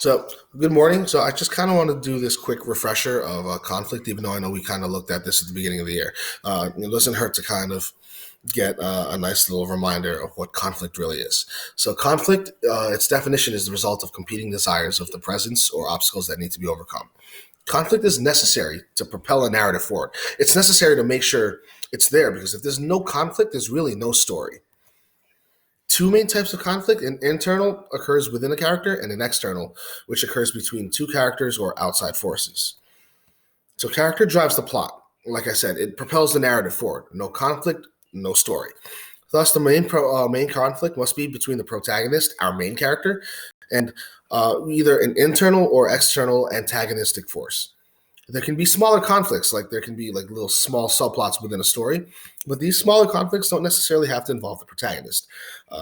So, good morning. So, I just kind of want to do this quick refresher of conflict, even though I know we kind of looked at this at the beginning of the year. It doesn't hurt to kind of get a nice little reminder of what conflict really is. So, conflict, its definition is the result of competing desires of the presence or obstacles that need to be overcome. Conflict is necessary to propel a narrative forward. It's necessary to make sure it's there because if there's no conflict, there's really no story. Two main types of conflict: an internal occurs within a character, and an external, which occurs between two characters or outside forces. So, character drives the plot. Like I said, it propels the narrative forward. No conflict, no story. Thus, the main conflict must be between the protagonist, our main character, and either an internal or external antagonistic force. There can be smaller conflicts, like there can be like little small subplots within a story, but these smaller conflicts don't necessarily have to involve the protagonist.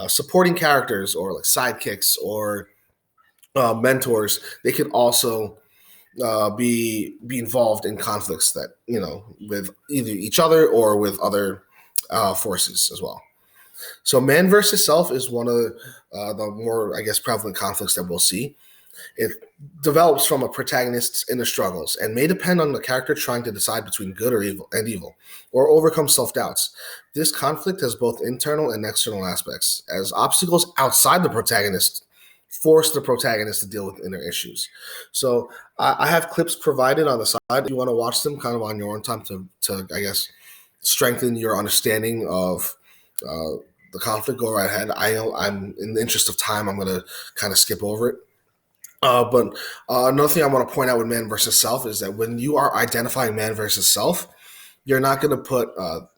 Supporting characters or like sidekicks or mentors, they can also be involved in conflicts that with either each other or with other forces as well. So man versus self is one of the more, I guess, prevalent conflicts that we'll see. It develops from a protagonist's inner struggles and may depend on the character trying to decide between good or evil, or overcome self-doubts. This conflict has both internal and external aspects, as obstacles outside the protagonist force the protagonist to deal with inner issues. So I have clips provided on the side. If you want to watch them kind of on your own time to I guess, strengthen your understanding of the conflict, go right ahead. I know I'm in the interest of time, I'm going to kind of skip over it. But another thing I want to point out with man versus self is that when you are identifying man versus self, you're not going to put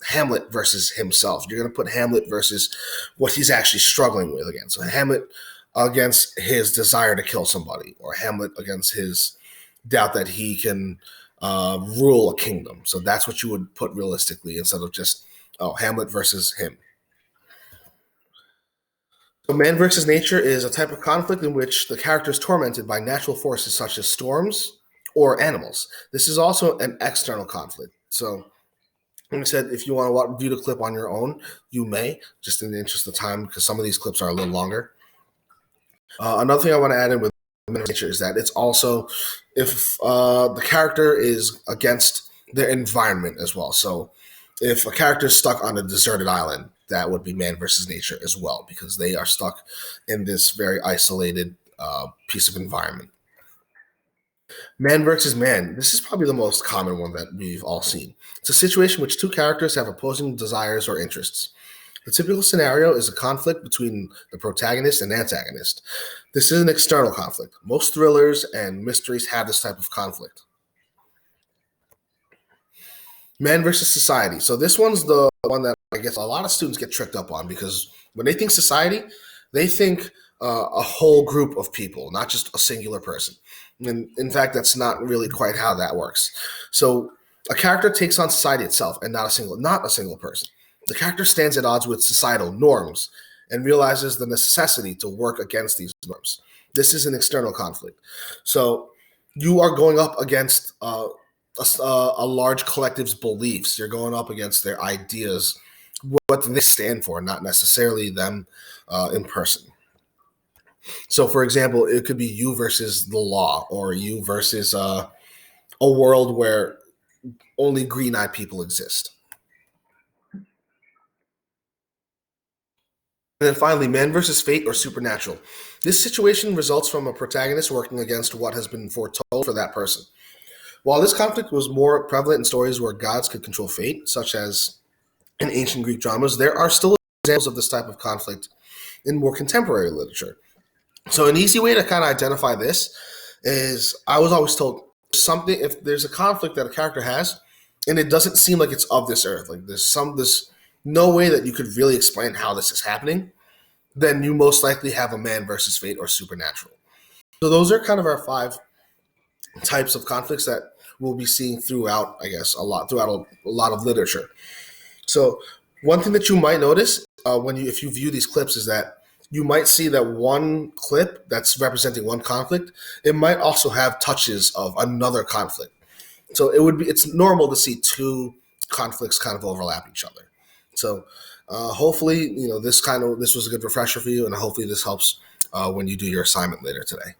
Hamlet versus himself. You're going to put Hamlet versus what he's actually struggling with again. So Hamlet against his desire to kill somebody, or Hamlet against his doubt that he can rule a kingdom. So that's what you would put realistically instead of just Hamlet versus him. So man versus nature is a type of conflict in which the character is tormented by natural forces such as storms or animals. This is also an external conflict. So, like I said, if you want to view the clip on your own, you may, just in the interest of time, because some of these clips are a little longer. Another thing I want to add in with nature is that it's also if the character is against their environment as well. So if a character is stuck on a deserted island, that would be man versus nature as well, because they are stuck in this very isolated piece of environment. Man versus man. This is probably the most common one that we've all seen. It's a situation in which two characters have opposing desires or interests. The typical scenario is a conflict between the protagonist and antagonist. This is an external conflict. Most thrillers and mysteries have this type of conflict. Man versus society. So this one's the one that I guess a lot of students get tricked up on, because when they think society, they think a whole group of people, not just a singular person. And in fact, that's not really quite how that works. So a character takes on society itself and not a single person. The character stands at odds with societal norms and realizes the necessity to work against these norms. This is an external conflict. So you are going up against a large collective's beliefs. You're going up against their ideas, what they stand for, not necessarily them in person. So, for example, it could be you versus the law, or you versus a world where only green-eyed people exist. And then finally, man versus fate or supernatural. This situation results from a protagonist working against what has been foretold for that person. While this conflict was more prevalent in stories where gods could control fate, such as in ancient Greek dramas, there are still examples of this type of conflict in more contemporary literature. So an easy way to kind of identify this is, I was always told, something, if there's a conflict that a character has and it doesn't seem like it's of this earth, like there's no way that you could really explain how this is happening, then you most likely have a man versus fate or supernatural. So those are kind of our 5 types of conflicts that we'll be seeing throughout, I guess, a lot of literature. So one thing that you might notice if you view these clips is that you might see that one clip that's representing one conflict, it might also have touches of another conflict. So it's normal to see 2 conflicts kind of overlap each other. So hopefully, this was a good refresher for you, and hopefully this helps when you do your assignment later today.